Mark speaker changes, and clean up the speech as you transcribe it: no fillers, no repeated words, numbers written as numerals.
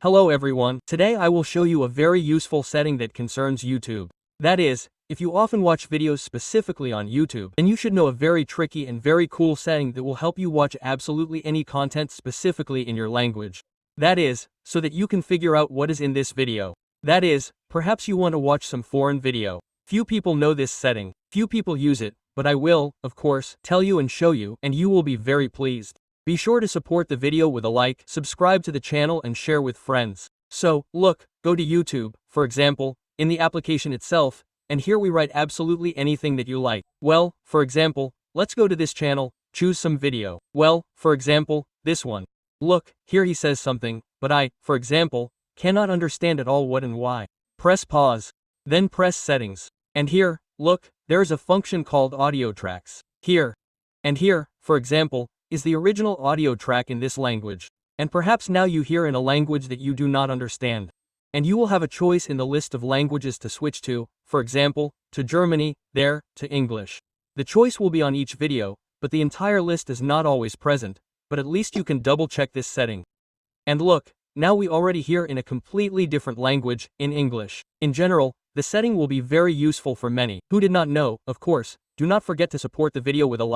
Speaker 1: Hello everyone, today I will show you a very useful setting that concerns YouTube. That is, if you often watch videos specifically on YouTube, then you should know a very tricky and very cool setting that will help you watch absolutely any content specifically in your language. That is, so that you can figure out what is in this video. That is, perhaps you want to watch some foreign video. Few people know this setting, few people use it, but I will, of course, tell you and show you, and you will be very pleased. Be sure to support the video with a like, subscribe to the channel and share with friends. So, look, go to YouTube, for example, in the application itself, and here we write absolutely anything that you like. Well, for example, let's go to this channel, choose some video. Well, for example, this one. Look, here he says something, but I, for example, cannot understand at all what and why. Press pause. Then press settings. And here, look, there is a function called audio tracks. Here. And here, for example, is the original audio track in this language. And perhaps now you hear in a language that you do not understand. And you will have a choice in the list of languages to switch to, for example, to Germany, there, to English. The choice will be on each video, but the entire list is not always present, but at least you can double check this setting. And look, now we already hear in a completely different language, in English. In general, the setting will be very useful for many who did not know. Of course, do not forget to support the video with a like.